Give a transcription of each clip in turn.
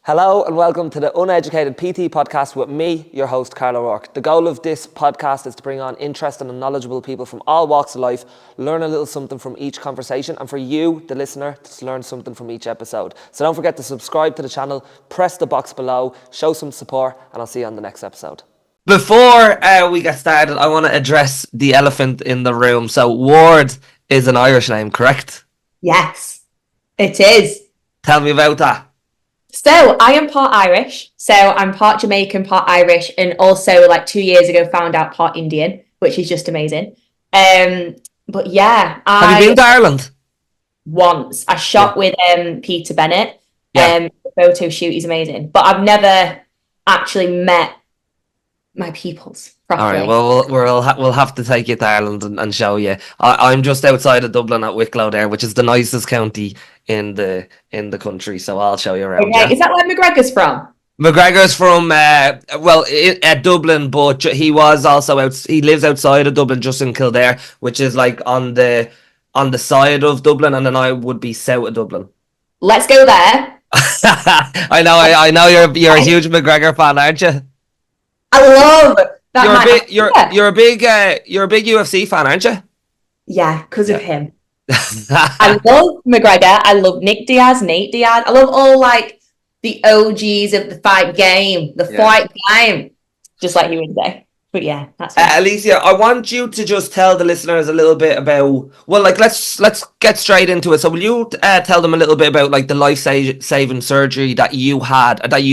Hello and welcome to the Uneducated PT Podcast with me, your host, Carl O'Rourke. The goal of this podcast is to bring on interesting and knowledgeable people from all walks of life, learn a little something from each conversation, and for you, the listener, to learn something from each episode. So don't forget to subscribe to the channel, press the box below, show some support, and I'll see you on the next episode. Before we get started, I want to address the elephant in the room. So Ward is an Irish name, correct? Yes, it is. Tell me about that. So I am part Irish. So I'm part Jamaican, part Irish, and also 2 years ago found out part Indian, which is just amazing. But yeah, Have you been to Ireland? Once. I shot with Peter Bennett. The photo shoot is amazing. But I've never actually met my peoples properly. All right, well, we'll have to take you to Ireland and show you. I'm just outside of Dublin at Wicklow there, which is the nicest county in the country, so I'll show you around. Okay, yeah. Is that where McGregor's from? McGregor's from at Dublin, but he was also he lives outside of Dublin, just in Kildare, which is on the side of Dublin, and then I would be south of Dublin. Let's go there. I know you're a huge McGregor fan, aren't you? I love that. You're a big UFC fan, aren't you? Yeah, because of him. I love McGregor. I love Nate Diaz. I love all the OGs of the fight game, fight game, just like you would say. But yeah, that's Alycia, I want you to just tell the listeners a little bit about. Well, let's get straight into it. So, will you tell them a little bit about the life-saving surgery that you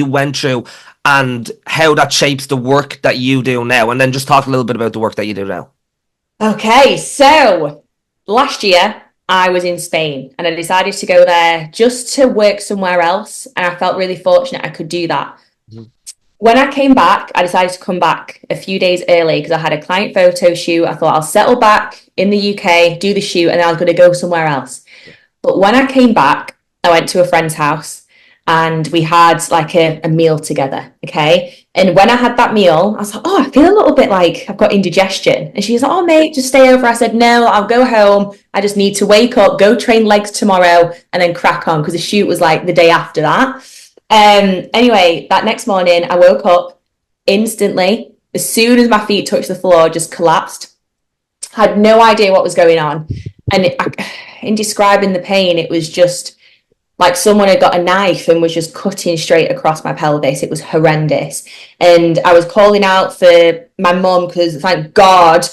went through, and how that shapes the work that you do now, and then just talk a little bit about the work that you do now. Okay, so last year I was in Spain and I decided to go there just to work somewhere else, and I felt really fortunate I could do that. Mm-hmm. When I came back, I decided to come back a few days early because I had a client photo shoot. I thought I'll settle back in the UK, do the shoot, and then I was going to go somewhere else. Yeah. But when I came back, I went to a friend's house and we had a meal together, okay? And when I had that meal, I was like, I feel a little bit like I've got indigestion. And she was like, oh, mate, just stay over. I said, no, I'll go home. I just need to wake up, go train legs tomorrow, and then crack on, because the shoot was the day after that. Anyway, that next morning, I woke up instantly. As soon as my feet touched the floor, just collapsed. Had no idea what was going on. And in describing the pain, it was just someone had got a knife and was just cutting straight across my pelvis. It was horrendous. And I was calling out for my mum because, thank God,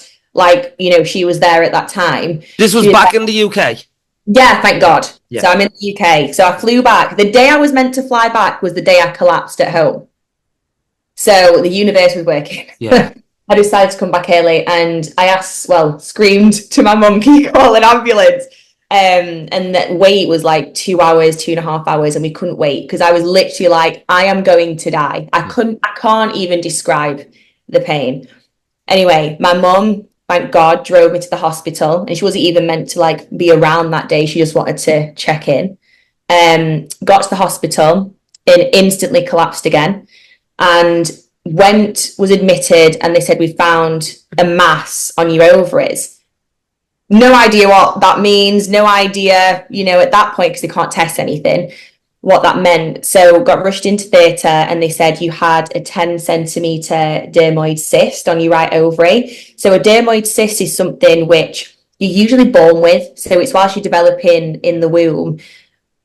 she was there at that time. This was back in the UK? Yeah, thank God. Yeah. So I'm in the UK. So I flew back. The day I was meant to fly back was the day I collapsed at home. So the universe was working. Yeah. I decided to come back early, and I screamed to my mum, can you call an ambulance? And that wait was 2 hours, 2.5 hours, and we couldn't wait because I was literally I am going to die. I can't even describe the pain. Anyway, my mum, thank God, drove me to the hospital, and she wasn't even meant to be around that day. She just wanted to check in. Got to the hospital and instantly collapsed again, and was admitted, and they said, we found a mass on your ovaries. No idea what that means, no idea, at that point, because they can't test anything, what that meant. So got rushed into theatre, and they said you had a 10 centimetre dermoid cyst on your right ovary. So a dermoid cyst is something which you're usually born with. So it's whilst you're developing in the womb.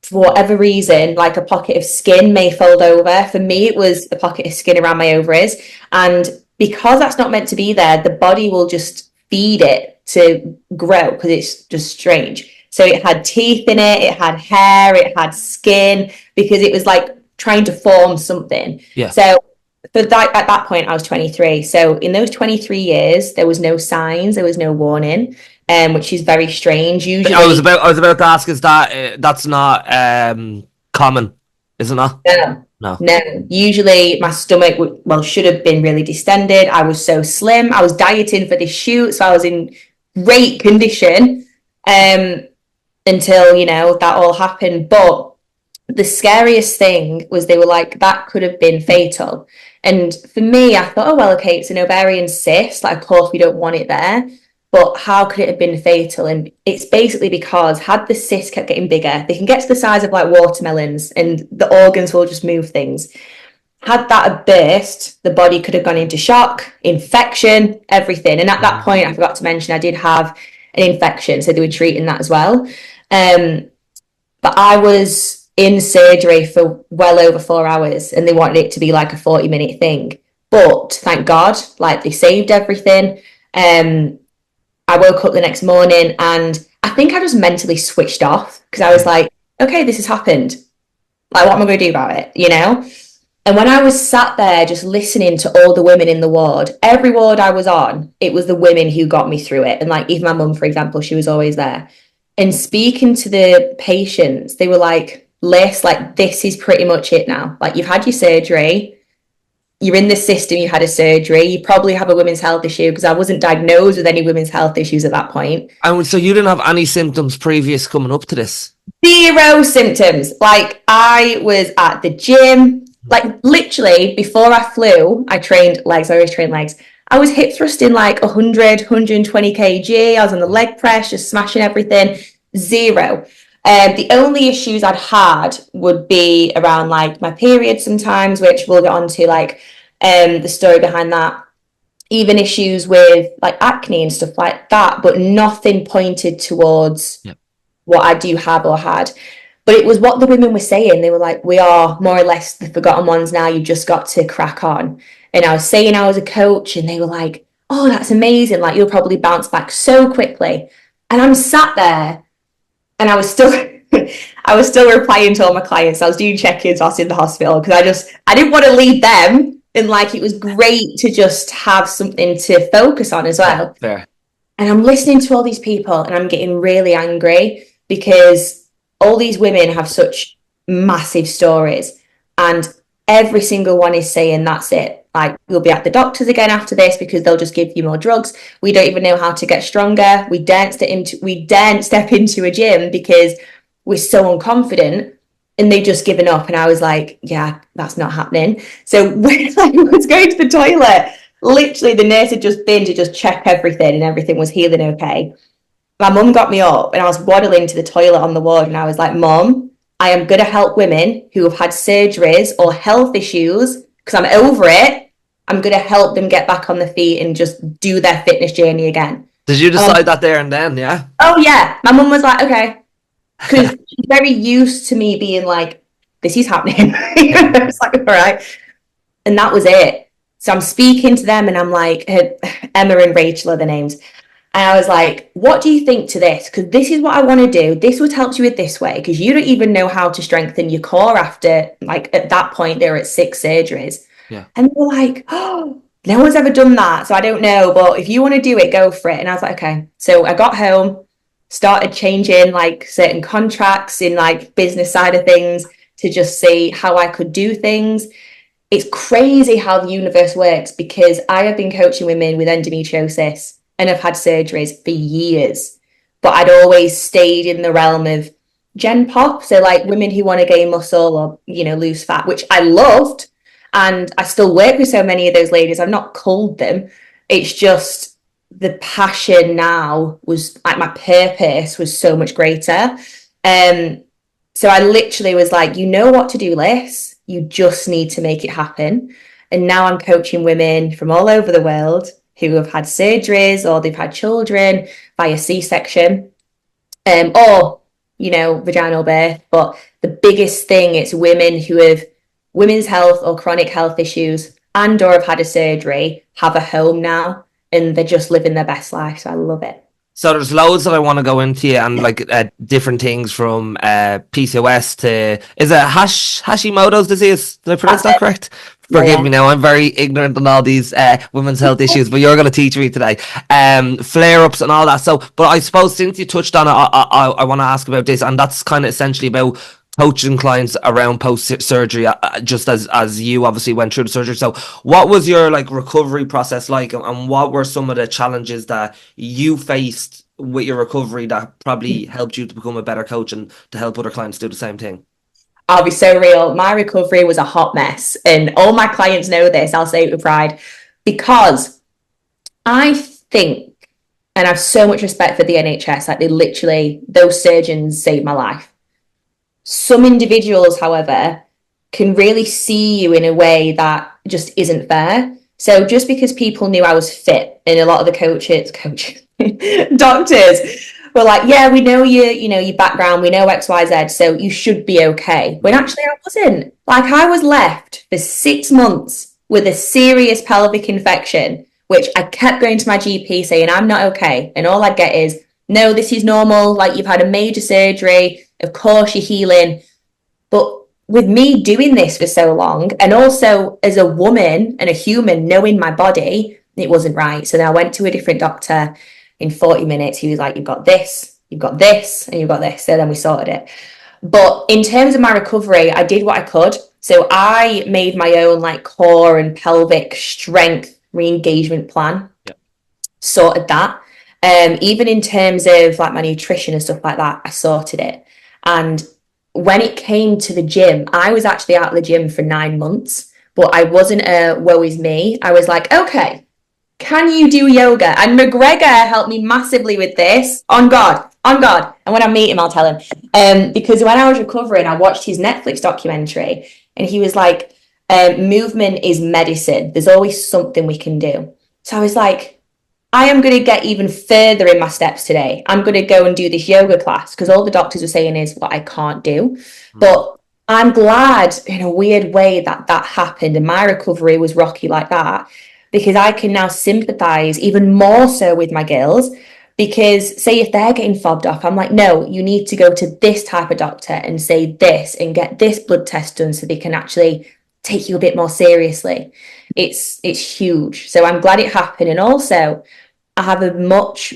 For whatever reason, a pocket of skin may fold over. For me, it was a pocket of skin around my ovaries. And because that's not meant to be there, the body will just feed it to grow because it's just strange. So it had teeth in it, it had hair, it had skin, because it was trying to form something. Yeah. So at that point I was 23. So in those 23 years there was no signs, there was no warning, which is very strange. Usually I was about to ask, is that's not common, is it not? No. Usually my stomach should have been really distended. I was so slim. I was dieting for this shoot, so I was in great condition until that all happened. But the scariest thing was they were that could have been fatal. And for me, I thought, okay, it's an ovarian cyst, of course we don't want it there. but how could it have been fatal? And it's basically because had the cyst kept getting bigger, they can get to the size of like watermelons and the organs will just move things. Had that have burst, the body could have gone into shock, infection, everything. And at that point, I forgot to mention, I did have an infection, so they were treating that as well. But I was in surgery for well over 4 hours and they wanted it to be like a 40-minute thing. But thank God, like they saved everything. I woke up the next morning and I think I just mentally switched off because I was like, okay, this has happened. Like, what am I going to do about it? You know? And when I was sat there just listening to all the women in the ward, every ward I was on, it was the women who got me through it. And like, even my mum, for example, she was always there. And speaking to the patients, they were like, Liz, like, this is pretty much it now. Like, you've had your surgery. You're in the system, you had a surgery. You probably have a women's health issue because I wasn't diagnosed with any women's health issues at that point. And so you didn't have any symptoms previous coming up to this? 0 symptoms. Like, I was at the gym. Like, literally, before I flew, I trained legs. I always train legs. I was hip thrusting like 100, 120 kg. I was on the leg press, just smashing everything. 0. The only issues I'd had would be around like my period sometimes, which we'll get on to, like the story behind that. Even issues with like acne and stuff like that, but nothing pointed towards what I do have or had. But it was what the women were saying. They were like, we are more or less the forgotten ones now. You've just got to crack on. And I was saying I was a coach and they were like, oh, that's amazing. Like, you'll probably bounce back so quickly. And I'm sat there and I was still replying to all my clients. I was doing check-ins whilst in the hospital because I didn't want to leave them. And like, it was great to just have something to focus on as well. Fair. And I'm listening to all these people and I'm getting really angry because all these women have such massive stories and every single one is saying that's it. Like, we'll be at the doctors again after this because they'll just give you more drugs. We don't even know how to get stronger. We daren't step into a gym because we're so unconfident, and they've just given up. And I was like, yeah, that's not happening. So when I was going to the toilet, literally the nurse had just been to just check everything and everything was healing okay. My mum got me up and I was waddling to the toilet on the ward and I was like, Mum, I am going to help women who have had surgeries or health issues because I'm over it. I'm going to help them get back on their feet and just do their fitness journey again. Did you decide that there and then, yeah? Oh, yeah. My mum was like, okay. Because she's very used to me being like, this is happening. I was like, all right. And that was it. So I'm speaking to them and I'm like, Emma and Rachel are the names. And I was like, what do you think to this? Because this is what I want to do. This would help you with this way. Because you don't even know how to strengthen your core after, like, at that point, they were at 6 surgeries. Yeah. And they were like, oh, no one's ever done that. So I don't know. But if you want to do it, go for it. And I was like, okay. So I got home, started changing like certain contracts in like business side of things to just see how I could do things. It's crazy how the universe works because I have been coaching women with endometriosis and have had surgeries for years, but I'd always stayed in the realm of gen pop. So like women who want to gain muscle or, you know, lose fat, which I loved. And I still work with so many of those ladies. I've not culled them. It's just the passion now was like my purpose was so much greater. So I literally was like, you know what to do, Liz. You just need to make it happen. And now I'm coaching women from all over the world who have had surgeries or they've had children via C-section or, you know, vaginal birth. But the biggest thing, it's women who have women's health or chronic health issues and or have had a surgery, have a home now, and they're just living their best life. So I love it. So there's loads that I want to go into and like different things from PCOS to, is it Hashimoto's disease? Did I pronounce that correct? Forgive me now, I'm very ignorant on all these women's health issues, but you're going to teach me today. Flare-ups and all that. So, but I suppose since you touched on it, I want to ask about this, and that's kind of essentially about coaching clients around post-surgery, just as you obviously went through the surgery. So what was your like recovery process like, and what were some of the challenges that you faced with your recovery that probably helped you to become a better coach and to help other clients do the same thing? I'll be so real. My recovery was a hot mess, and all my clients know this. I'll say it with pride, because I think, And I have so much respect for the NHS. Like, they literally, those surgeons saved my life. Some individuals, however, can really see you in a way that just isn't fair. So just because people knew I was fit, and a lot of the doctors were like, yeah, we know your background, we know X, Y, Z, so you should be okay. When actually I wasn't. Like, I was left for 6 months with a serious pelvic infection, which I kept going to my GP saying, I'm not okay. And all I'd get is, no, this is normal. Like, you've had a major surgery. Of course you're healing. But with me doing this for so long, and also as a woman and a human knowing my body, it wasn't right. So then I went to a different doctor. In 40 minutes, he was like, you've got this, and you've got this. So then we sorted it. But in terms of my recovery, I did what I could. So I made my own like core and pelvic strength re-engagement plan. Yep. Sorted that. Even in terms of like my nutrition and stuff like that, I sorted it. And when it came to the gym, I was actually out of the gym for 9 months, but I wasn't a woe is me. I was like, okay, can you do yoga? And McGregor helped me massively with this. On God. And when I meet him, I'll tell him. Because when I was recovering, I watched his Netflix documentary, and he was like, movement is medicine. There's always something we can do. So I was like, I am going to get even further in my steps today. I'm going to go and do this yoga class, because all the doctors were saying is what I can't do. But I'm glad in a weird way that happened, and my recovery was rocky like that, because I can now sympathize even more so with my girls. Because say if they're getting fobbed off, I'm like, no, you need to go to this type of doctor and say this and get this blood test done so they can actually take you a bit more seriously. It's huge. So I'm glad it happened. And also I have a much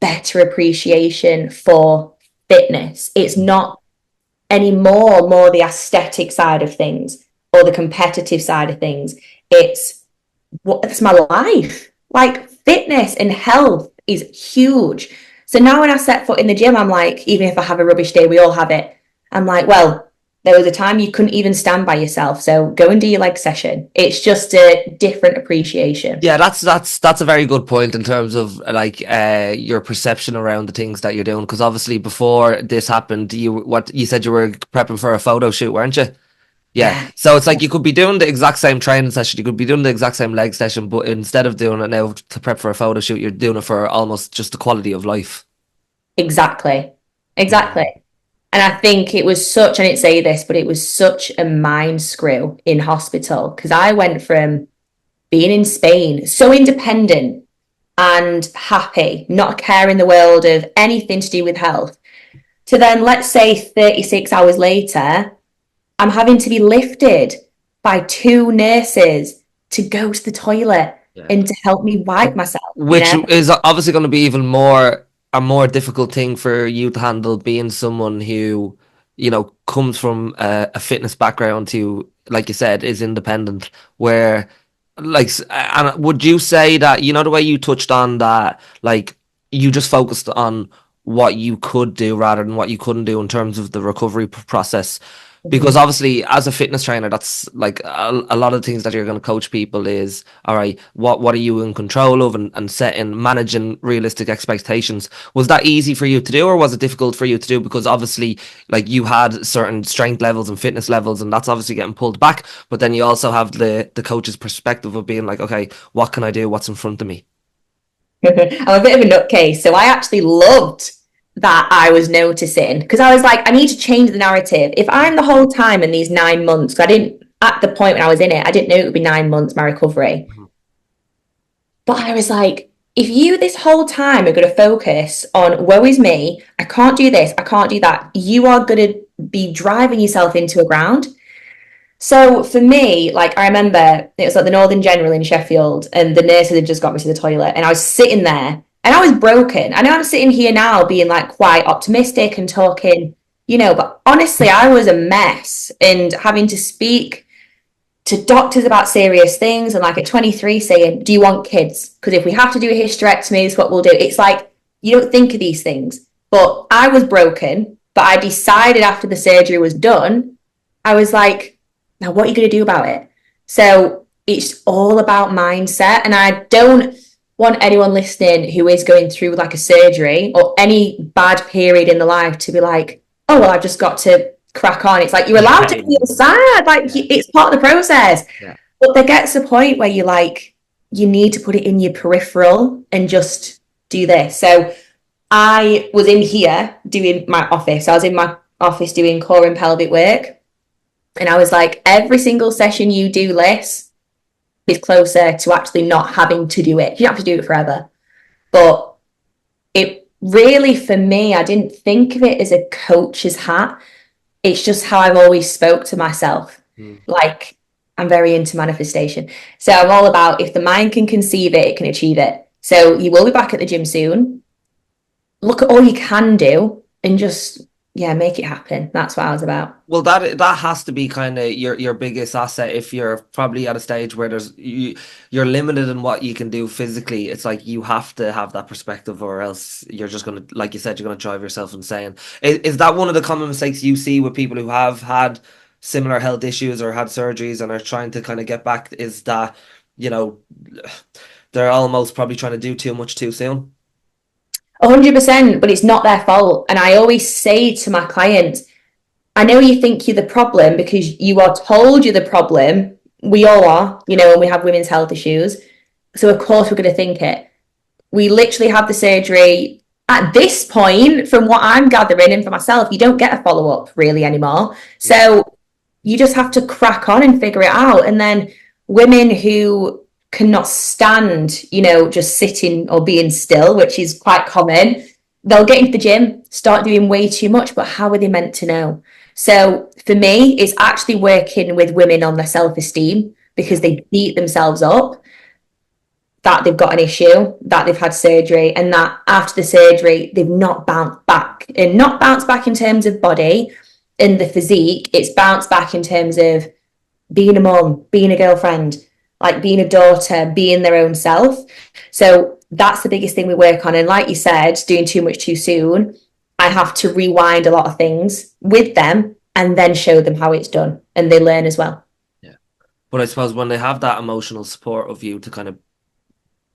better appreciation for fitness. It's not anymore more the aesthetic side of things or the competitive side of things. It's my life. Like, fitness and health is huge. So now when I set foot in the gym, I'm like, even if I have a rubbish day, we all have it. I'm like, well, there was a time you couldn't even stand by yourself. So go and do your leg session. It's just a different appreciation. Yeah, that's a very good point in terms of like your perception around the things that you're doing. Because obviously before this happened, you said you were prepping for a photo shoot, weren't you? Yeah. So it's like you could be doing the exact same training session, you could be doing the exact same leg session, but instead of doing it now to prep for a photo shoot, you're doing it for almost just the quality of life. Exactly. And I think it was such, I didn't say this, but it was such a mind screw in hospital, because I went from being in Spain, so independent and happy, not a care in the world of anything to do with health, to then, let's say 36 hours later, I'm having to be lifted by 2 nurses to go to the toilet and to help me wipe myself. Which is obviously going to be even more a more difficult thing for you to handle, being someone who, comes from a fitness background who, like you said, is independent, where, like, and would you say that, the way you touched on that, like, you just focused on what you could do rather than what you couldn't do in terms of the recovery process? Because obviously, as a fitness trainer, that's like a lot of things that you're going to coach people is, all right, what are you in control of, and managing realistic expectations. Was that easy for you to do, or was it difficult for you to do? Because obviously, like, you had certain strength levels and fitness levels, and that's obviously getting pulled back. But then you also have the coach's perspective of being like, okay, what can I do? What's in front of me? I'm a bit of a nutcase. So I actually loved that I was noticing, because I was like, I need to change the narrative. If I'm the whole time in these 9 months, because I didn't, at the point when I was in it, I didn't know it would be 9 months, my recovery. But I was like, if you this whole time are going to focus on woe is me, I can't do this, I can't do that, you are going to be driving yourself into a ground. So for me, like, I remember it was like the Northern General in Sheffield, and the nurses had just got me to the toilet, and I was sitting there. And I was broken. I know I'm sitting here now being like quite optimistic and talking, but honestly, I was a mess, and having to speak to doctors about serious things, and like at 23 saying, do you want kids? Because if we have to do a hysterectomy, it's what we'll do. It's like, you don't think of these things. But I was broken, but I decided after the surgery was done, I was like, now what are you going to do about it? So it's all about mindset. And I don't want anyone listening who is going through like a surgery or any bad period in the life to be like, oh, well, I've just got to crack on. It's like, you're allowed to feel sad. Like, it's part of the process. Yeah. But there gets a point where you're like, you need to put it in your peripheral and just do this. So I was in here doing my office. I was in my office doing core and pelvic work. And I was like, every single session you do, Liz, is closer to actually not having to do it. You don't have to do it forever. But it really, for me, I didn't think of it as a coach's hat. It's just how I've always spoke to myself. Like, I'm very into manifestation. So I'm all about, if the mind can conceive it, it can achieve it. So you will be back at the gym soon. Look at all you can do and just, make it happen. That's what I was about. Well, that has to be kind of your biggest asset if you're probably at a stage where you're limited in what you can do physically. It's like you have to have that perspective, or else you're just going to, like you said, you're going to drive yourself insane. Is that one of the common mistakes you see with people who have had similar health issues or had surgeries and are trying to kind of get back? Is that, they're almost probably trying to do too much too soon? 100%, but it's not their fault. And I always say to my clients, I know you think you're the problem because you are told you're the problem. We all are, when we have women's health issues. So of course we're going to think it. We literally have the surgery. At this point, from what I'm gathering and for myself, you don't get a follow-up really anymore. So you just have to crack on and figure it out. And then women who cannot stand, just sitting or being still, which is quite common, they'll get into the gym, start doing way too much, but how are they meant to know? So for me, it's actually working with women on their self-esteem because they beat themselves up that they've got an issue, that they've had surgery, and that after the surgery, they've not bounced back. And not bounced back in terms of body and the physique, it's bounced back in terms of being a mom, being a girlfriend, like being a daughter, being their own self. So that's the biggest thing we work on. And like you said, doing too much too soon, I have to rewind a lot of things with them and then show them how it's done. And they learn as well. Yeah. But I suppose when they have that emotional support of you to kind of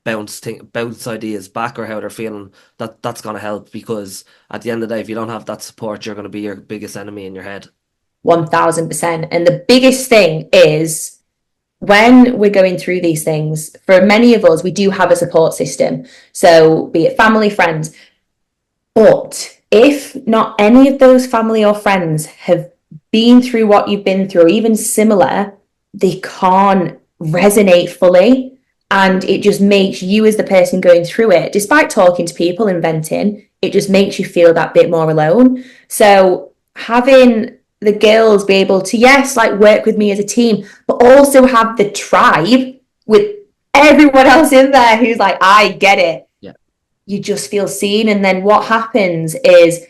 bounce ideas back or how they're feeling, that's going to help, because at the end of the day, if you don't have that support, you're going to be your biggest enemy in your head. 1000%. And the biggest thing is, when we're going through these things, for many of us, we do have a support system. So be it family, friends. But if not any of those family or friends have been through what you've been through, or even similar, they can't resonate fully. And it just makes you, as the person going through it, despite talking to people and venting, it just makes you feel that bit more alone. So having the girls be able to, yes, like work with me as a team, but also have the tribe with everyone else in there who's like, I get it. Yeah. You just feel seen. And then what happens is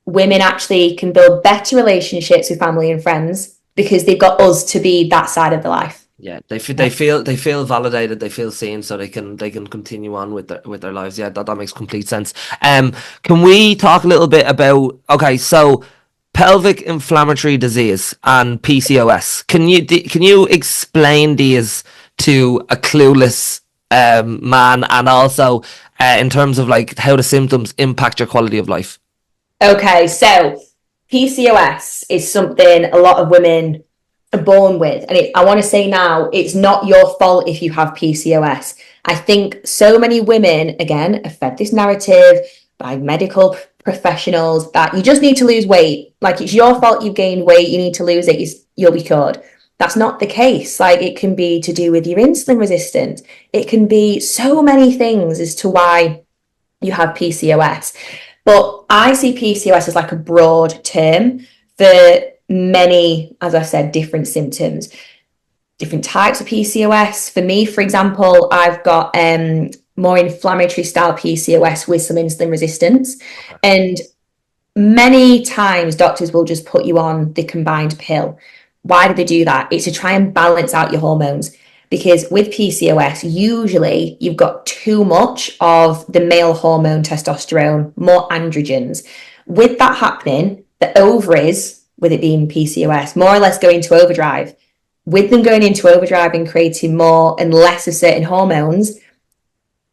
women actually can build better relationships with family and friends because they've got us to be that side of the life. Yeah, they feel validated, they feel seen, so they can continue on with their lives. Yeah, that makes complete sense. Can we talk a little bit about, so pelvic inflammatory disease and PCOS? Can you explain these to a clueless man, and also in terms of like how the symptoms impact your quality of life? Okay, so PCOS is something a lot of women are born with, and I want to say now, it's not your fault if you have PCOS. I think so many women, again, are fed this narrative by medical professionals that you just need to lose weight. Like, it's your fault you've gained weight, you need to lose it, you'll be cured. That's not the case. Like, it can be to do with your insulin resistance. It can be so many things as to why you have PCOS. But I see PCOS as like a broad term for many, as I said, different symptoms, different types of PCOS. For me, for example, I've got more inflammatory style PCOS with some insulin resistance. Okay. And many times doctors will just put you on the combined pill. Why do they do that? It's to try and balance out your hormones. Because with PCOS, usually you've got too much of the male hormone testosterone, more androgens. With that happening, the ovaries, with it being PCOS, more or less go into overdrive. With them going into overdrive and creating more and less of certain hormones,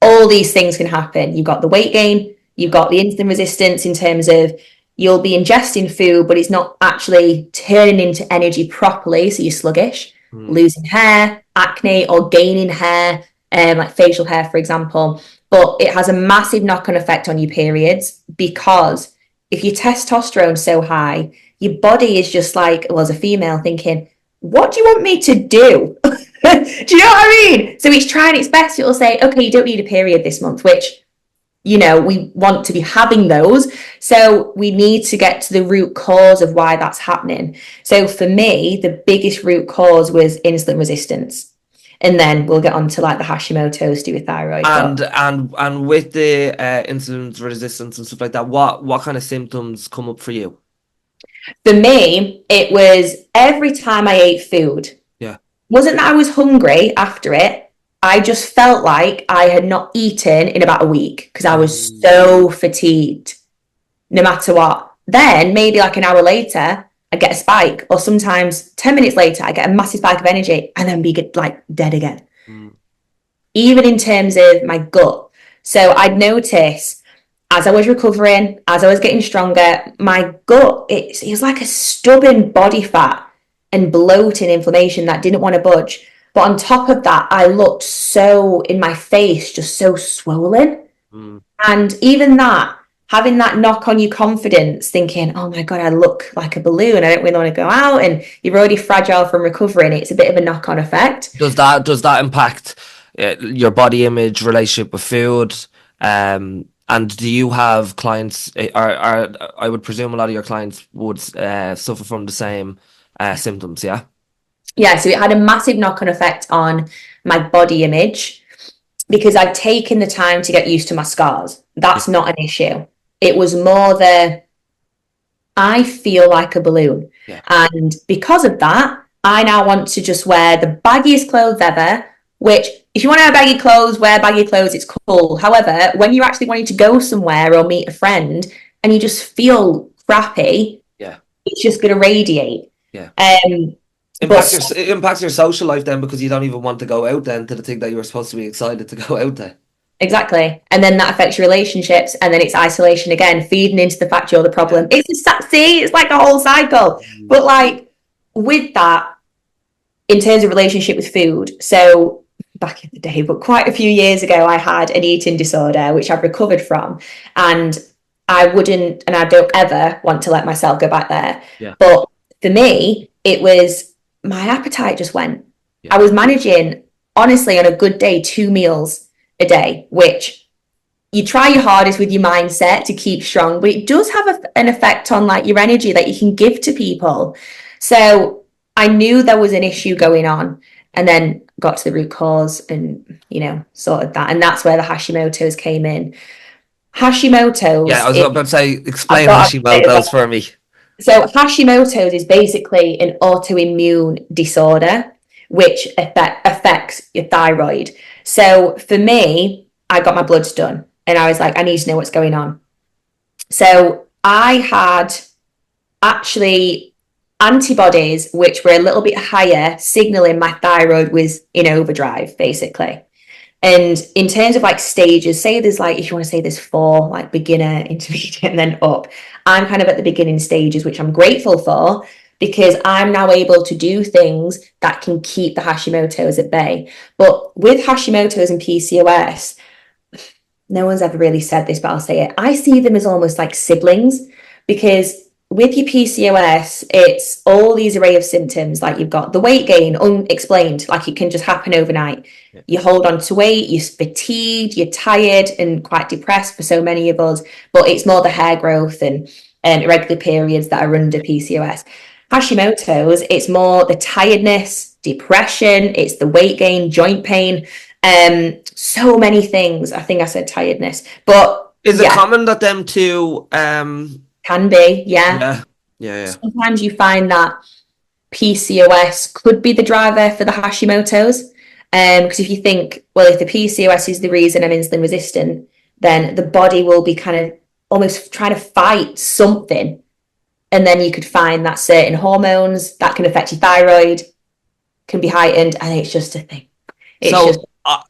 all these things can happen. You've got the weight gain, you've got the insulin resistance in terms of you'll be ingesting food, but it's not actually turning into energy properly. So you're sluggish, losing hair, acne, or gaining hair, like facial hair, for example. But it has a massive knock-on effect on your periods, because if your testosterone's so high, your body is just like, well, as a female, thinking, what do you want me to do? Do you know what I mean? So it's trying its best. It'll say, okay, you don't need a period this month, which, you know, we want to be having those. So we need to get to the root cause of why that's happening. So for me, the biggest root cause was insulin resistance. And then we'll get on to like the Hashimoto's to do with thyroid. And with the insulin resistance and stuff like that, what kind of symptoms come up for you? For me, it was every time I ate food. Yeah. Wasn't that I was hungry after it. I just felt like I had not eaten in about a week because I was so fatigued, no matter what. Then maybe like an hour later, I get a spike, or sometimes 10 minutes later, I get a massive spike of energy and then be like dead again. Even in terms of my gut. So I'd notice as I was recovering, as I was getting stronger, my gut, it was like a stubborn body fat and bloating inflammation that didn't want to budge. But on top of that, I looked so, in my face, just so swollen. And even that, having that knock on your confidence, thinking, oh my God, I look like a balloon. I don't really want to go out. And you're already fragile from recovering. It's a bit of a knock on effect. Does that impact your body image, relationship with food? And do you have clients, I would presume a lot of your clients would suffer from the same symptoms, yeah? Yeah, so it had a massive knock-on effect on my body image because I'd taken the time to get used to my scars. That's not an issue. It was more I feel like a balloon. Yeah. And because of that, I now want to just wear the baggiest clothes ever, which if you want to wear baggy clothes, wear baggy clothes, it's cool. However, when you're actually wanting to go somewhere or meet a friend and you just feel crappy, it's just going to radiate. Yeah. It impacts your social life then, because you don't even want to go out then to the thing that you were supposed to be excited to go out there. Exactly. And then that affects your relationships, and then it's isolation again, feeding into the fact you're the problem. It's like a whole cycle. But like with that, in terms of relationship with food, so back in the day, but quite a few years ago, I had an eating disorder, which I've recovered from. And I wouldn't, and I don't ever want to let myself go back there. Yeah. But for me, it was my appetite just went. I was managing, honestly, on a good day, 2 meals a day, which you try your hardest with your mindset to keep strong, but it does have an effect on like your energy that you can give to people. So I knew there was an issue going on, and then got to the root cause and, you know, sorted that. And that's where the Hashimoto's came in. Hashimoto's. Yeah, I was about to say, explain Hashimoto's for me. So Hashimoto's is basically an autoimmune disorder which affects your thyroid. So for me, I got my bloods done and I was like, I need to know what's going on. So I had actually antibodies which were a little bit higher, signaling my thyroid was in overdrive, basically. And in terms of like stages, say there's like, if you want to say there's 4, like beginner, intermediate, and then up. I'm kind of at the beginning stages, which I'm grateful for, because I'm now able to do things that can keep the Hashimoto's at bay. But with Hashimoto's and PCOS, no one's ever really said this, but I'll say it. I see them as almost like siblings, because with your PCOS, it's all these array of symptoms. Like you've got the weight gain, unexplained, like it can just happen overnight. Yeah. You hold on to weight, you're fatigued, you're tired and quite depressed for so many of us, but it's more the hair growth and irregular periods that are under PCOS. Hashimoto's, it's more the tiredness, depression, it's the weight gain, joint pain, so many things. I think I said tiredness, but is it common that them two can be, yeah. Sometimes you find that PCOS could be the driver for the Hashimoto's. Because if you think, well, if the PCOS is the reason I'm insulin resistant, then the body will be kind of almost trying to fight something. And then you could find that certain hormones that can affect your thyroid can be heightened, and it's just a thing.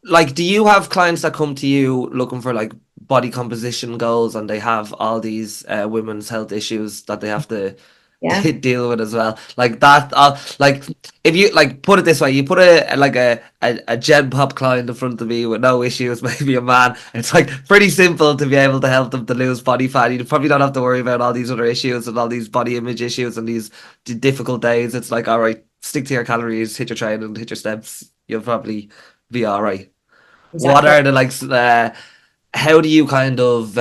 Like, do you have clients that come to you looking for like body composition goals, and they have all these women's health issues that they have to Yeah, deal with as well? Like that, like if you like put it this way, you put a Gen Pop client in front of me with no issues, maybe a man. It's like pretty simple to be able to help them to lose body fat. You probably don't have to worry about all these other issues and all these body image issues and these difficult days. It's like, all right, stick to your calories, hit your training, hit your steps. You'll probably be all right. What exactly. are the like? How do you kind of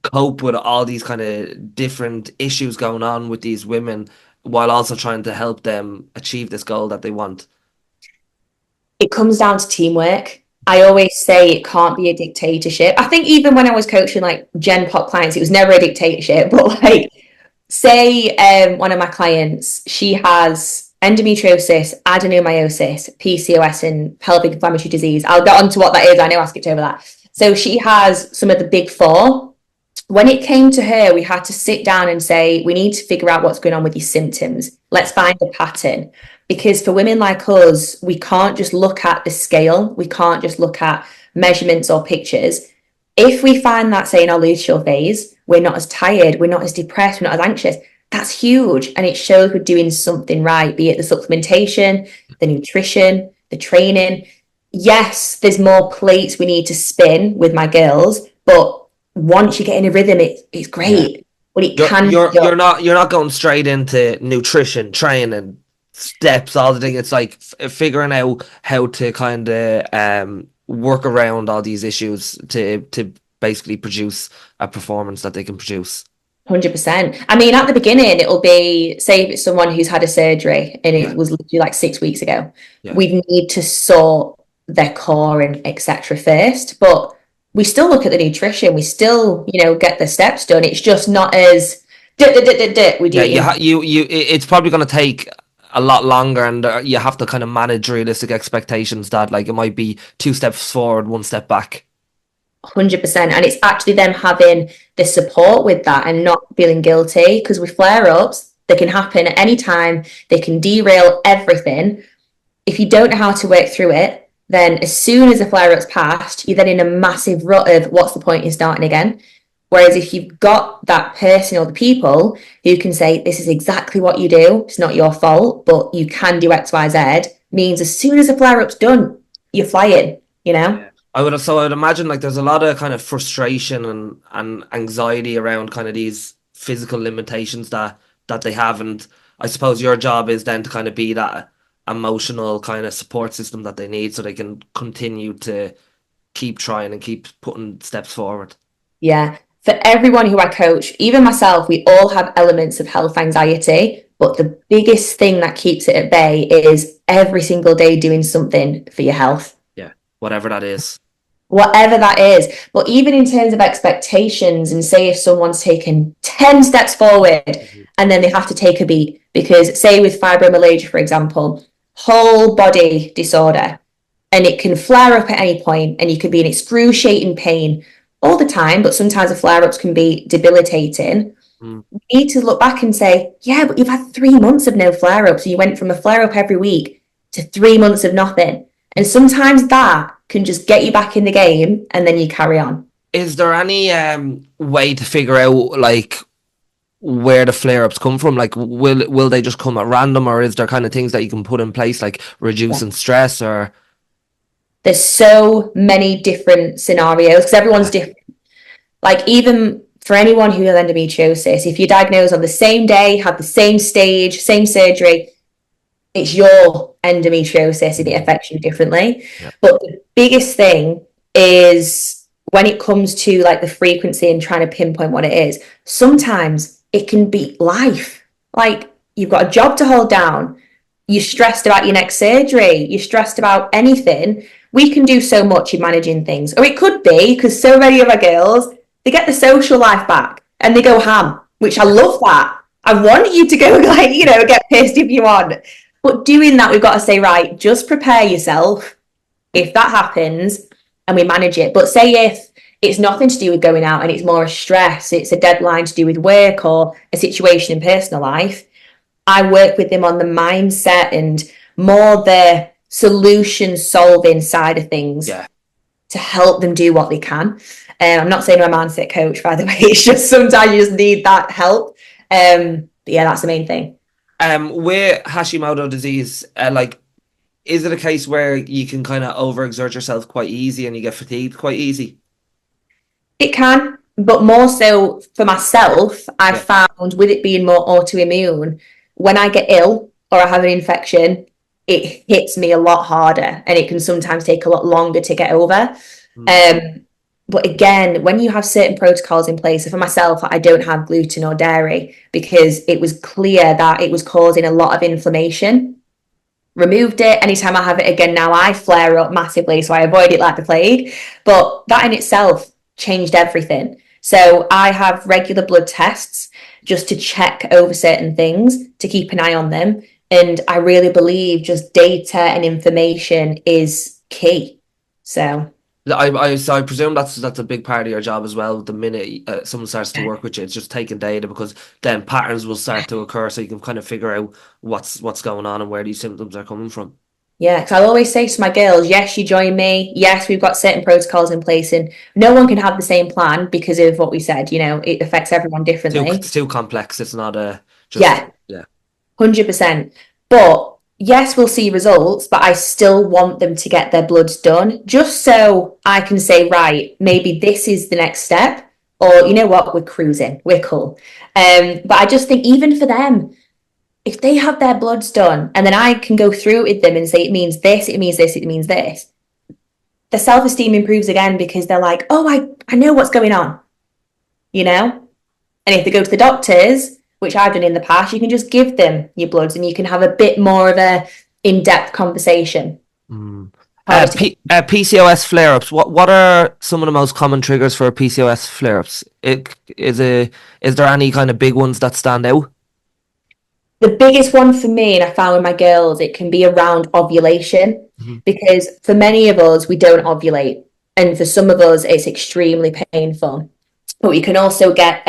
cope with all these kind of different issues going on with these women while also trying to help them achieve this goal that they want? It comes down to teamwork. I always say it can't be a dictatorship. I think even when I was coaching like Gen Pop clients, it was never a dictatorship. But like, say one of my clients, she has endometriosis, adenomyosis, PCOS, and pelvic inflammatory disease. I'll get on to what that is. I know I skipped over that. So she has some of the big four. When it came to her, we had to sit down and say, we need to figure out what's going on with your symptoms. Let's find a pattern. Because for women like us, we can't just look at the scale. We can't just look at measurements or pictures. If we find that, say, in our luteal phase, we're not as tired, we're not as depressed, we're not as anxious, that's huge. And it shows we're doing something right, be it the supplementation, the nutrition, the training. Yes, there's more plates we need to spin with my girls, but once you get in a rhythm, it's Yeah. great. But it You're can you're be done. you're not going straight into nutrition, training, steps, all the thing. It's like figuring out how to kind of work around all these issues to basically produce a performance that they can produce. 100%. I mean, at the beginning, it'll be, say, if it's someone who's had a surgery and Yeah, it was literally like 6 weeks ago, yeah. we need to sort their core and etc. first. But we still look at the nutrition. We still, get the steps done. It's just not as we do Yeah, it in. it's probably going to take a lot longer, and you have to kind of manage realistic expectations that like it might be two steps forward, one step back. 100%. And it's actually them having the support with that and not feeling guilty, because with flare ups, they can happen at any time. They can derail everything. If you don't know how to work through it, then as soon as the flare up's passed, you're then in a massive rut of what's the point in starting again. Whereas if you've got that person or the people who can say, this is exactly what you do, it's not your fault, but you can do X, Y, Z, means as soon as the flare up's done, you're flying, you know? Yeah. I would imagine like there's a lot of kind of frustration and anxiety around kind of these physical limitations that they have, and I suppose your job is then to kind of be that emotional kind of support system that they need so they can continue to keep trying and keep putting steps forward. Yeah. For everyone who I coach, even myself, we all have elements of health anxiety. But the biggest thing that keeps it at bay is every single day doing something for your health, Yeah, whatever that is. whatever that is. But even in terms of expectations, and say if someone's taken 10 steps forward Mhm. and then they have to take a beat, because say with fibromyalgia, for example, whole body disorder, and it can flare up at any point and you could be in excruciating pain all the time, but sometimes the flare-ups can be debilitating. Mm. You need to look back and say, yeah, but you've had 3 months of no flare-ups. So you went from a flare-up every week to 3 months of nothing. And sometimes that can just get you back in the game and then you carry on. Is there any way to figure out like where the flare ups come from? Like, will they just come at random, or is there kind of things that you can put in place, like Yeah. reducing stress, or There's so many different scenarios because everyone's yeah, different. Like even for anyone who has endometriosis, if you're diagnosed on the same day, have the same stage, same surgery, it's your endometriosis and it affects you differently. yeah, But the biggest thing is when it comes to like the frequency and trying to pinpoint what it is, sometimes it can be life. Like you've got a job to hold down, you're stressed about your next surgery, you're stressed about anything. We can do so much in managing things. Or it could be because so many of our girls, they get the social life back and they go ham, which I love that. I want you to go like, get pissed if you want. But doing that, we've got to say, right, just prepare yourself if that happens and we manage it. But say if it's nothing to do with going out and it's more a stress, it's a deadline to do with work or a situation in personal life, I work with them on the mindset and more the solution solving side of things to help them do what they can. I'm not saying I'm a mindset coach, by the way. It's just sometimes you just need that help. But yeah, that's the main thing. With Hashimoto disease, is it a case where you can kind of overexert yourself quite easy and you get fatigued quite easy? It can, but more so for myself, I've found with it being more autoimmune, when I get ill or I have an infection, it hits me a lot harder and it can sometimes take a lot longer to get over. But again, when you have certain protocols in place, so for myself, I don't have gluten or dairy because it was clear that it was causing a lot of inflammation. Removed it. Anytime I have it again now, I flare up massively, so I avoid it like the plague. But that in itself changed everything. So I have regular blood tests just to check over certain things, to keep an eye on them. And I really believe just data and information is key. So I presume that's a big part of your job as well. The minute someone starts to work with you, it's just taking data, because then patterns will start to occur, so you can kind of figure out what's going on and where these symptoms are coming from. Yeah, because I'll always say to my girls, yes, you join me. Yes, we've got certain protocols in place, and no one can have the same plan because of what we said. It affects everyone differently. It's too complex. It's not yeah, 100%. But yes, we'll see results, but I still want them to get their bloods done, just so I can say, right, maybe this is the next step, or you know what, we're cruising, we're cool. But I just think even for them, if they have their bloods done and then I can go through with them and say, it means this, it means this, it means this, the self-esteem improves again, because they're like, oh, I know what's going on, And if they go to the doctors, which I've done in the past, you can just give them your bloods and you can have a bit more of a in-depth conversation. PCOS flare-ups. What are some of the most common triggers for PCOS flare-ups? Is there any kind of big ones that stand out? The biggest one for me, and I found with my girls, it can be around ovulation, because for many of us, we don't ovulate. And for some of us, it's extremely painful. But we can also get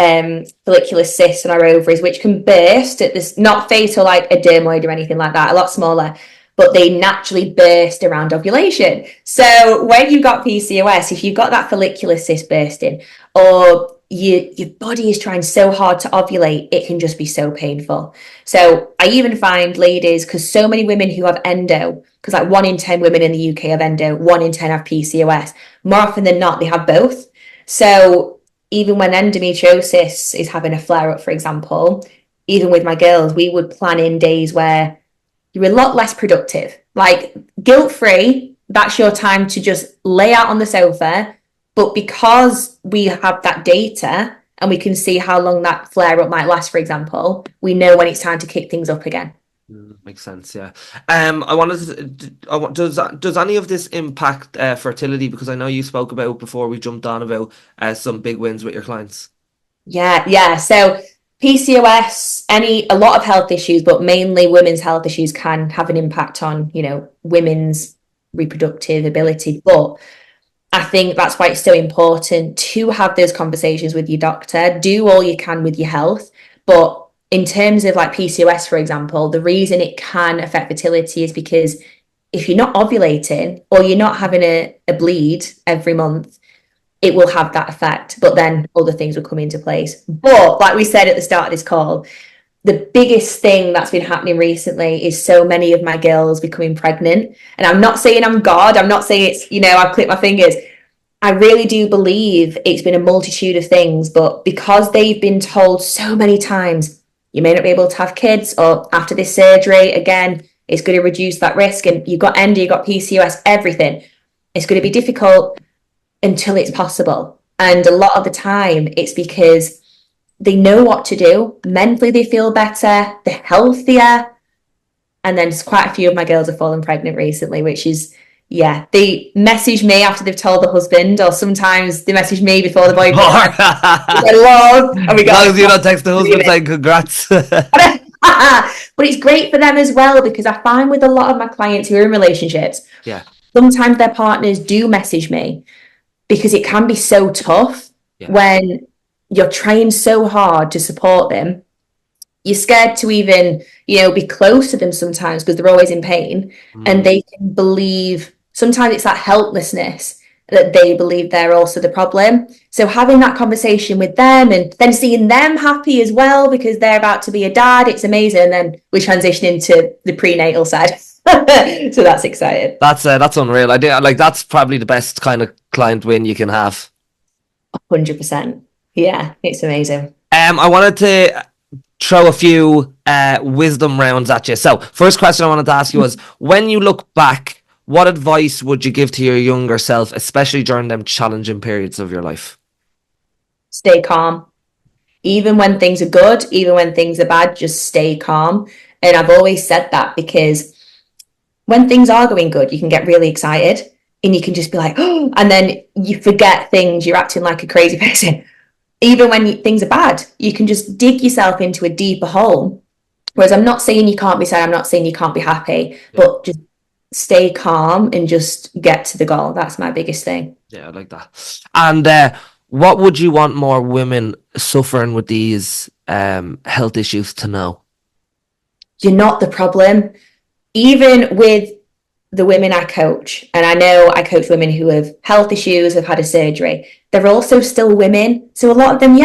follicular cysts in our ovaries, which can burst at this, not fatal like a dermoid or anything like that, a lot smaller, but they naturally burst around ovulation. So when you've got PCOS, if you've got that follicular cyst bursting, or your body is trying so hard to ovulate, it can just be so painful. So I even find ladies, because so many women who have endo, because like 1 in 10 women in the UK have endo, 1 in 10 have PCOS. More often than not, they have both. So even when endometriosis is having a flare up, for example, even with my girls, we would plan in days where you're a lot less productive. Like guilt-free, that's your time to just lay out on the sofa. But because we have that data and we can see how long that flare up might last, for example, we know when it's time to kick things up again. Makes sense, yeah. Does any of this impact fertility? Because I know you spoke about before we jumped on about some big wins with your clients. Yeah. So PCOS, a lot of health issues, but mainly women's health issues can have an impact on, women's reproductive ability. But I think that's why it's so important to have those conversations with your doctor. Do all you can with your health. But in terms of like PCOS, for example, the reason it can affect fertility is because if you're not ovulating or you're not having a bleed every month, it will have that effect. But then other things will come into place. But like we said at the start of this call, the biggest thing that's been happening recently is so many of my girls becoming pregnant. And I'm not saying I'm God. I'm not saying it's, I've clipped my fingers. I really do believe it's been a multitude of things. But because they've been told so many times, you may not be able to have kids, or after this surgery, again, it's going to reduce that risk. And you've got endo, you've got PCOS, everything. It's going to be difficult until it's possible. And a lot of the time, it's because they know what to do. Mentally, they feel better. They're healthier. And then quite a few of my girls have fallen pregnant recently, which is, they message me after they've told the husband, or sometimes they message me before the boyfriend. Love, and we got. As long as you don't text the husband saying congrats. But it's great for them as well, because I find with a lot of my clients who are in relationships, sometimes their partners do message me, because it can be so tough when you're trying so hard to support them you're scared to even, be close to them sometimes because they're always in pain, and they can believe, sometimes it's that helplessness that they believe they're also the problem. So having that conversation with them and then seeing them happy as well because they're about to be a dad, it's amazing. And then we transition into the prenatal side. So that's exciting. That's unreal. I do, like, that's probably the best kind of client win you can have. 100%. Yeah, it's amazing. I wanted to throw a few wisdom rounds at you. So first question I wanted to ask you was, when you look back, what advice would you give to your younger self, especially during them challenging periods of your life? Stay calm. Even when things are good, even when things are bad, just stay calm. And I've always said that because when things are going good, you can get really excited and you can just be like, oh, and then you forget things. You're acting like a crazy person. Even when things are bad, you can just dig yourself into a deeper hole. Whereas I'm not saying you can't be sad, I'm not saying you can't be happy, but just stay calm and just get to the goal. That's my biggest thing. Yeah, I like that. And what would you want more women suffering with these health issues to know? You're not the problem. Even with the women I coach, and I know I coach women who have health issues, have had a surgery, they're also still women. So a lot of them,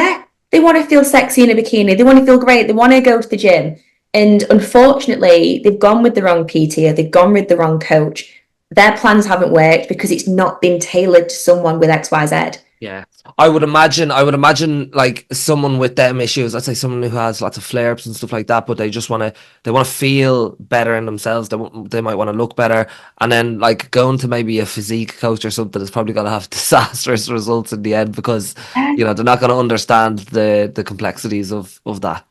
they want to feel sexy in a bikini. They want to feel great. They want to go to the gym. And unfortunately, they've gone with the wrong PT or they've gone with the wrong coach. Their plans haven't worked because it's not been tailored to someone with XYZ. Yeah. I would imagine like someone with them issues, I'd say someone who has lots of flare-ups and stuff like that, but they want to feel better in themselves. They might want to look better. And then like going to maybe a physique coach or something is probably going to have disastrous results in the end because, they're not going to understand the complexities of that.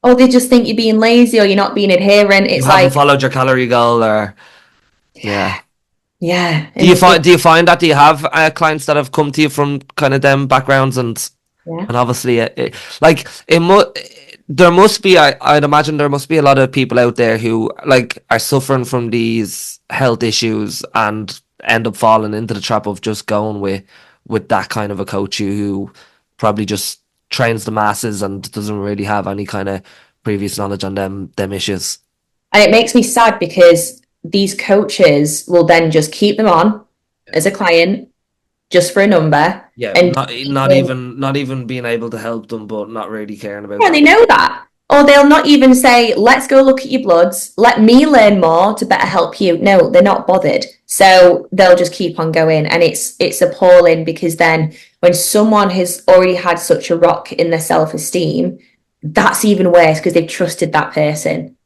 Or they just think you're being lazy or you're not being adherent. It's you haven't followed your calorie goal or, yeah. Yeah. Do you find that? Do you have clients that have come to you from kind of them backgrounds and obviously there must be, I'd imagine there must be a lot of people out there who like are suffering from these health issues and end up falling into the trap of just going with that kind of a coach who probably just trains the masses and doesn't really have any kind of previous knowledge on them issues. And it makes me sad because these coaches will then just keep them on as a client just for a number. Yeah, and not even being able to help them, but not really caring about. Yeah, they know that. Or they'll not even say, let's go look at your bloods. Let me learn more to better help you. No, they're not bothered. So they'll just keep on going. And it's appalling because then when someone has already had such a rock in their self-esteem, that's even worse because they've trusted that person.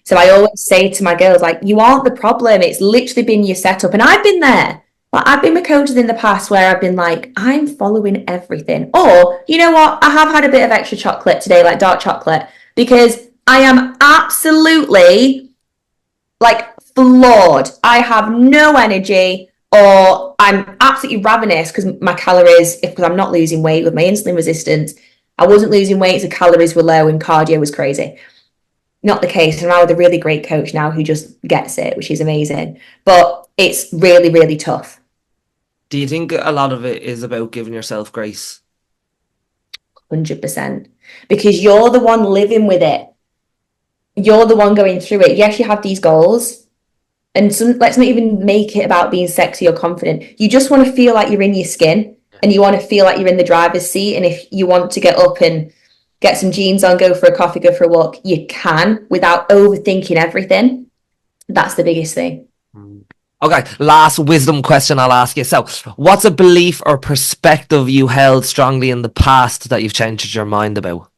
So I always say to my girls, like, you aren't the problem. It's literally been your setup. And I've been there. Like, I've been with coaches in the past where I've been like, I'm following everything. Or, you know what? I have had a bit of extra chocolate today, like dark chocolate, because I am absolutely like floored. I have no energy, or I'm absolutely ravenous because my calories, because I'm not losing weight with my insulin resistance. I wasn't losing weight, so calories were low and cardio was crazy. Not the case. I'm now with a really great coach now who just gets it, which is amazing. But it's really, really tough. Do you think a lot of it is about giving yourself grace? 100%. Because you're the one living with it. You're the one going through it. Yes, you have these goals. And let's not even make it about being sexy or confident. You just want to feel like you're in your skin and you want to feel like you're in the driver's seat. And if you want to get up and get some jeans on, go for a coffee, go for a walk, you can without overthinking everything. That's the biggest thing. Okay, last wisdom question I'll ask you. So, what's a belief or perspective you held strongly in the past that you've changed your mind about?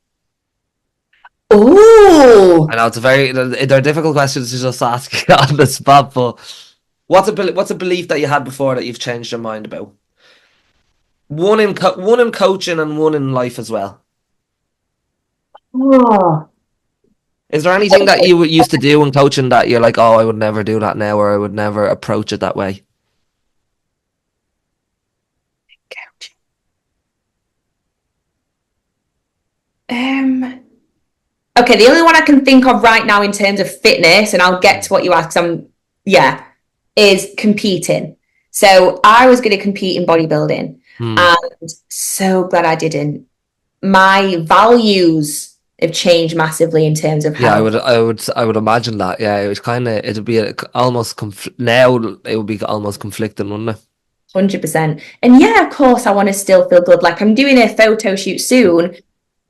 Ooh. I know they're difficult questions to just ask on the spot, but what's a belief that you had before that you've changed your mind about? One in coaching and one in life as well. Oh. Is there anything that you used to do in coaching that you're like, oh, I would never do that now, or I would never approach it that way? Okay, the only one I can think of right now in terms of fitness, and I'll get to what you asked, is competing. So I was going to compete in bodybuilding, and so glad I didn't. My values have changed massively in terms of Yeah, health. I would imagine that. Yeah, it was it'd be almost now it would be almost conflicting, wouldn't it? 100%. And yeah, of course, I want to still feel good. Like I'm doing a photo shoot soon,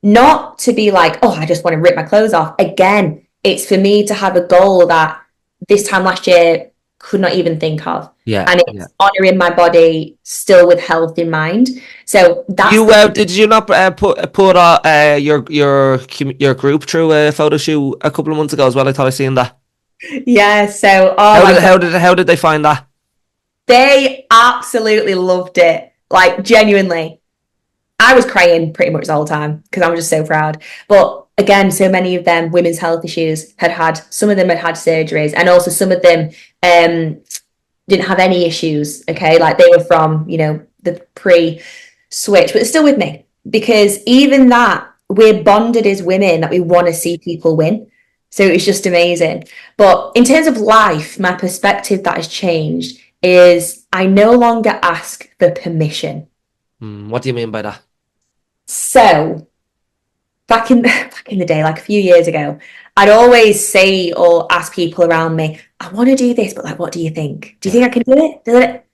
not to be like, oh, I just want to rip my clothes off. Again, it's for me to have a goal that this time last year could not even think of. Yeah, And it's honoring my body still with health in mind. So that's did you not put your group through a photo shoot a couple of months ago as well? I thought I seen that. yeah. So oh How did they find that? they absolutely loved it. Like genuinely. I was crying pretty much the whole time because I was just so proud. But again, so many of them, women's health issues, some of them had surgeries, and also some of them didn't have any issues. Okay, like they were from, the pre-switch, but they're still with me because even that, we're bonded as women that we want to see people win. So it's just amazing. But in terms of life, my perspective that has changed is I no longer ask for permission. What do you mean by that? So back in the day, like a few years ago, I'd always say or ask people around me, I want to do this, but like, what do you think? Do you think I can do it?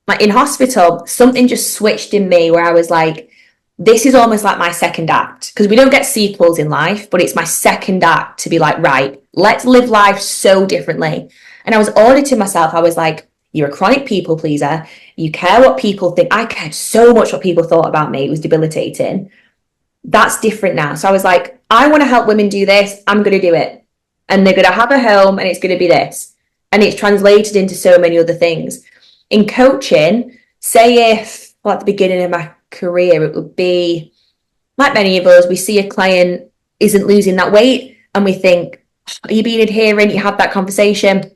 Like in hospital, something just switched in me where I was like, this is almost like my second act, because we don't get sequels in life, but it's my second act to be like, right, let's live life so differently. And I was auditing myself. I was like, you're a chronic people pleaser. You care what people think. I cared so much what people thought about me. It was debilitating. That's different now. So I was like, I want to help women do this. I'm going to do it. And they're going to have a home and it's going to be this. And it's translated into so many other things. In coaching, say if at the beginning of my career, it would be like many of us, we see a client isn't losing that weight and we think, are you being adherent? You have that conversation.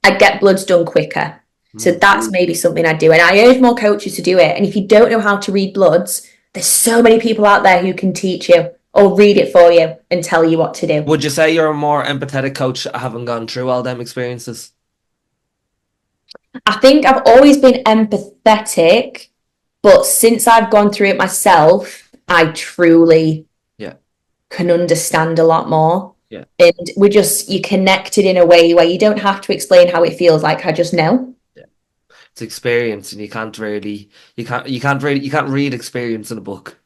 I'd get bloods done quicker. So that's maybe something I'd do. And I urge more coaches to do it. And if you don't know how to read bloods, there's so many people out there who can teach you or read it for you and tell you what to do. Would you say you're a more empathetic coach having gone through all them experiences? I think I've always been empathetic, but since I've gone through it myself, I truly can understand a lot more. Yeah. And you're connected in a way where you don't have to explain how it feels. Like I just know. It's experience, and you can't read experience in a book.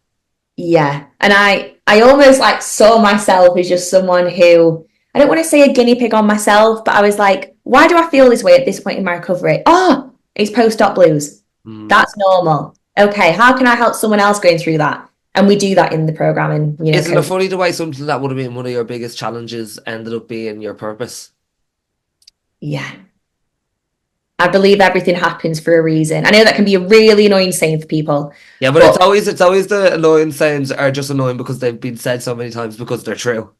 Yeah. And I almost like saw myself as just someone who, I don't want to say a guinea pig on myself, but I was like, why do I feel this way at this point in my recovery? Oh, it's post-op blues. That's normal. Okay, how can I help someone else going through that? And we do that in the program. And isn't it funny the way something that would have been one of your biggest challenges ended up being your purpose? Yeah. I believe everything happens for a reason. I know that can be a really annoying saying for people. Yeah, but it's always the annoying sayings are just annoying because they've been said so many times because they're true.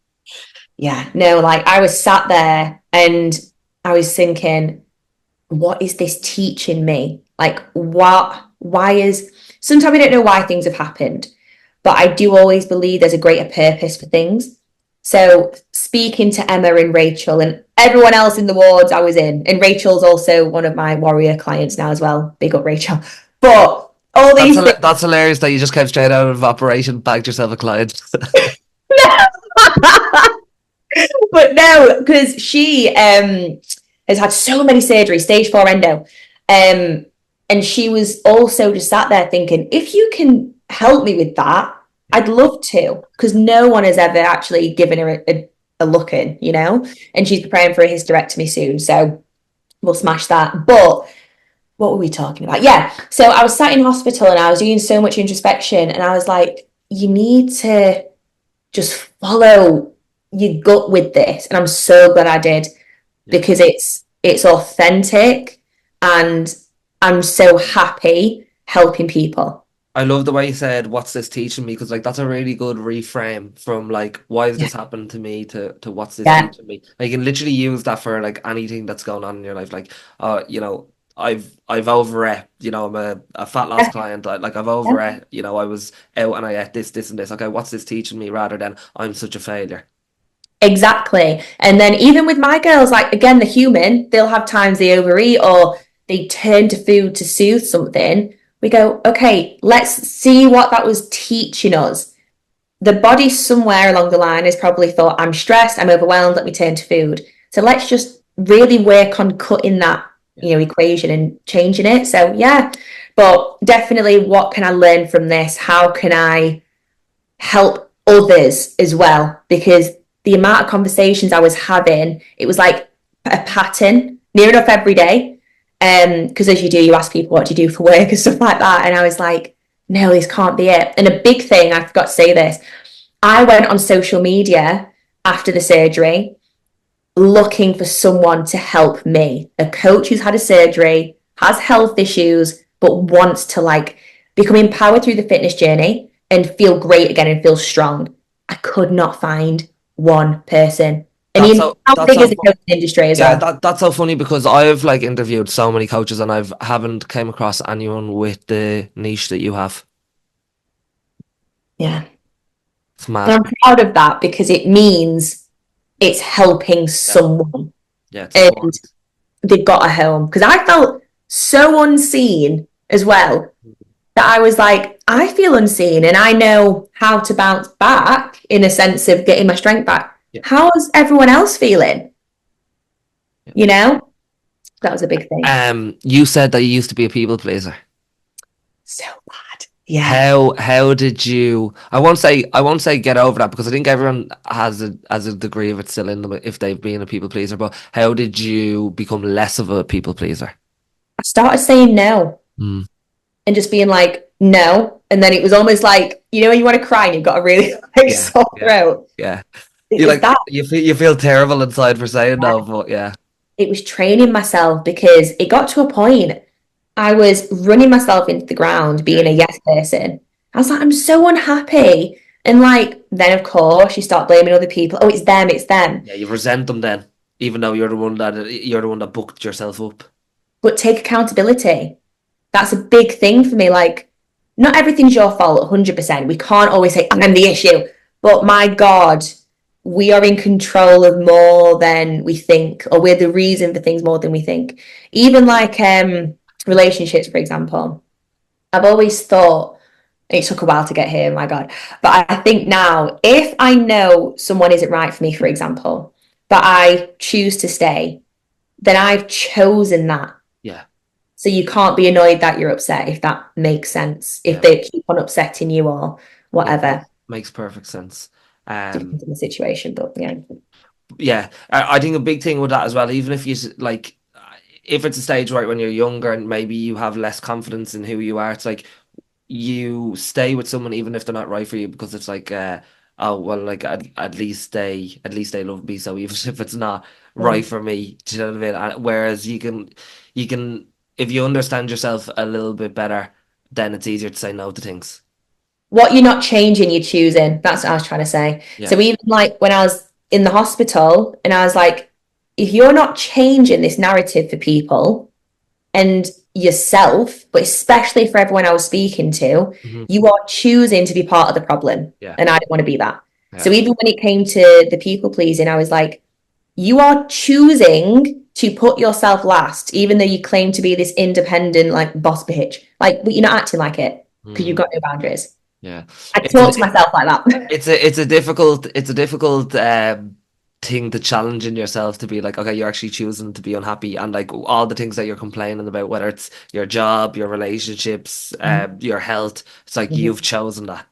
Yeah, no, like I was sat there and I was thinking, what is this teaching me? Like, sometimes I don't know why things have happened, but I do always believe there's a greater purpose for things. So speaking to Emma and Rachel and everyone else in the wards I was in, and Rachel's also one of my warrior clients now as well. Big up, Rachel. But all these that's hilarious that you just came straight out of operation, bagged yourself a client. But no, because she has had so many surgeries, stage 4 endo. And she was also just sat there thinking, if you can help me with that, I'd love to, because no one has ever actually given her a look in, and she's preparing for a hysterectomy soon. So we'll smash that. But what were we talking about? Yeah. So I was sat in hospital and I was doing so much introspection and I was like, you need to just follow your gut with this. And I'm so glad I did, because it's authentic and I'm so happy helping people. I love the way you said, what's this teaching me? Because that's a really good reframe from why has this happened to me to what's this teaching me? You can literally use that for anything that's going on in your life. I've overate, I'm a fat loss client. I've overate, I was out and I ate this and this. Okay, what's this teaching me, rather than I'm such a failure. Exactly. And then even with my girls, again, the human, they'll have times they overeat or they turn to food to soothe something. We go, okay, let's see what that was teaching us. the body somewhere along the line has probably thought, I'm stressed, I'm overwhelmed, let me turn to food. So let's just really work on cutting that, equation and changing it. So yeah, but definitely, what can I learn from this? How can I help others as well? Because the amount of conversations I was having, it was like a pattern near enough every day. Because as you ask people, what do you do for work and stuff like that? And I was like, no, this can't be it. And a big thing, I forgot to say this, I went on social media after the surgery looking for someone to help me, a coach who's had a surgery, has health issues, but wants to like become empowered through the fitness journey and feel great again and feel strong. I could not find one person. I mean, how big is the coaching industry as well? Yeah, that's so funny, because I've like interviewed so many coaches and haven't came across anyone with the niche that you have. Yeah. It's mad. And I'm proud of that because it means it's helping someone. Yeah, it's and important. They've got a home. Because I felt so unseen as well that I was like, I feel unseen and I know how to bounce back in a sense of getting my strength back. Yeah. How is everyone else feeling? Yeah. That was a big thing. You said that you used to be a people pleaser. So bad. Yeah. How did you? I won't say get over that, because I think everyone has a degree of it still in them if they've been a people pleaser. But how did you become less of a people pleaser? I started saying no and just being like, no. And then it was almost like, when you want to cry and you've got a really sore throat. Yeah. You feel terrible inside for saying no, but yeah. It was training myself because it got to a point I was running myself into the ground being a yes person. I was like, I'm so unhappy. And like, then of course you start blaming other people. Oh, it's them. Yeah, you resent them then, even though you're the one that booked yourself up. But take accountability. That's a big thing for me. Like, not everything's your fault 100%. We can't always say, I'm the issue. But my God, we are in control of more than we think, or we're the reason for things more than we think. Even like relationships, for example. I've always thought, it took a while to get here, my God. But I think now, if I know someone isn't right for me, for example, but I choose to stay, then I've chosen that. Yeah. So you can't be annoyed that you're upset, if that makes sense. If they keep on upsetting you or whatever. Makes perfect sense. Depends on the situation, but yeah. Yeah, I think a big thing with that as well, even if you like, if it's a stage right when you're younger and maybe you have less confidence in who you are, it's like you stay with someone even if they're not right for you, because it's like, oh well, like at least they love me, so even if it's not right for me, do you know what I mean? Whereas you can if you understand yourself a little bit better, then it's easier to say no to things. What you're not changing, you're choosing. That's what I was trying to say. Yeah. So even like when I was in the hospital and I was like, if you're not changing this narrative for people and yourself, but especially for everyone I was speaking to, you are choosing to be part of the problem. Yeah. And I didn't want to be that. Yeah. So even when it came to the people pleasing, I was like, you are choosing to put yourself last, even though you claim to be this independent, like boss bitch, like, but you're not acting like it because you've got no boundaries. Yeah. I talk to myself like that. It's a difficult thing to challenge in yourself, to be like, okay, you're actually choosing to be unhappy, and like all the things that you're complaining about, whether it's your job, your relationships, your health, it's like you've chosen that.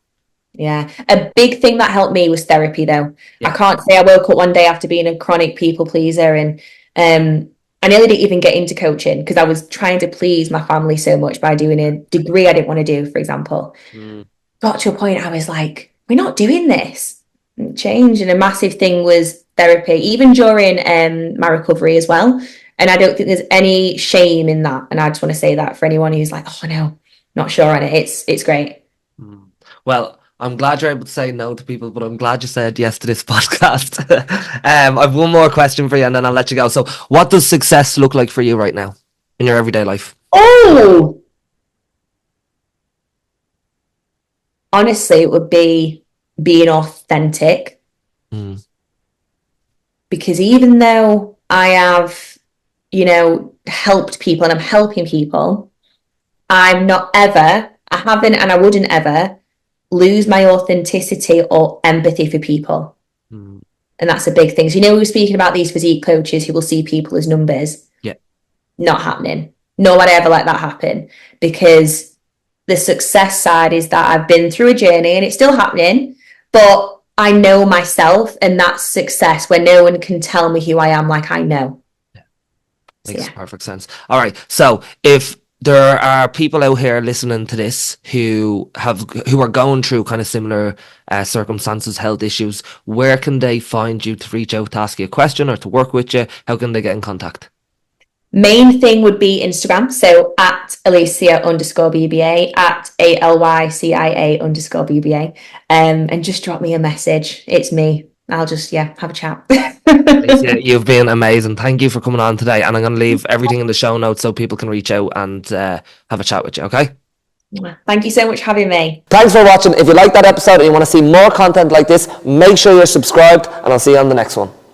Yeah. A big thing that helped me was therapy though. Yeah. I can't say I woke up one day after being a chronic people pleaser and I nearly didn't even get into coaching because I was trying to please my family so much by doing a degree I didn't want to do, for example. Got to a point I was like, we're not doing this. Change. And a massive thing was therapy, even during my recovery as well. And I don't think there's any shame in that. And I just want to say that for anyone who's like, oh no, not sure on it. It's great. Well, I'm glad you're able to say no to people, but I'm glad you said yes to this podcast. I've one more question for you and then I'll let you go. So what does success look like for you right now in your everyday life? Oh, honestly, it would be being authentic. Because even though I have, helped people and I'm helping people, I'm not ever, I haven't and I wouldn't ever lose my authenticity or empathy for people. And that's a big thing. So, we were speaking about these physique coaches who will see people as numbers. Yeah. Not happening. No one ever let that happen, because the success side is that I've been through a journey and it's still happening, but I know myself, and that's success, where no one can tell me who I am like I know. Yeah. Makes perfect sense. All right. So if there are people out here listening to this who are going through kind of similar circumstances, health issues, where can they find you to reach out to ask you a question or to work with you? How can they get in contact? Main thing would be Instagram. So at Alycia_BBA, at ALYCIA_BBA. And just drop me a message. It's me. I'll just, have a chat. Alycia, you've been amazing. Thank you for coming on today. And I'm going to leave everything in the show notes so people can reach out and have a chat with you, okay? Thank you so much for having me. Thanks for watching. If you like that episode and you want to see more content like this, make sure you're subscribed, and I'll see you on the next one.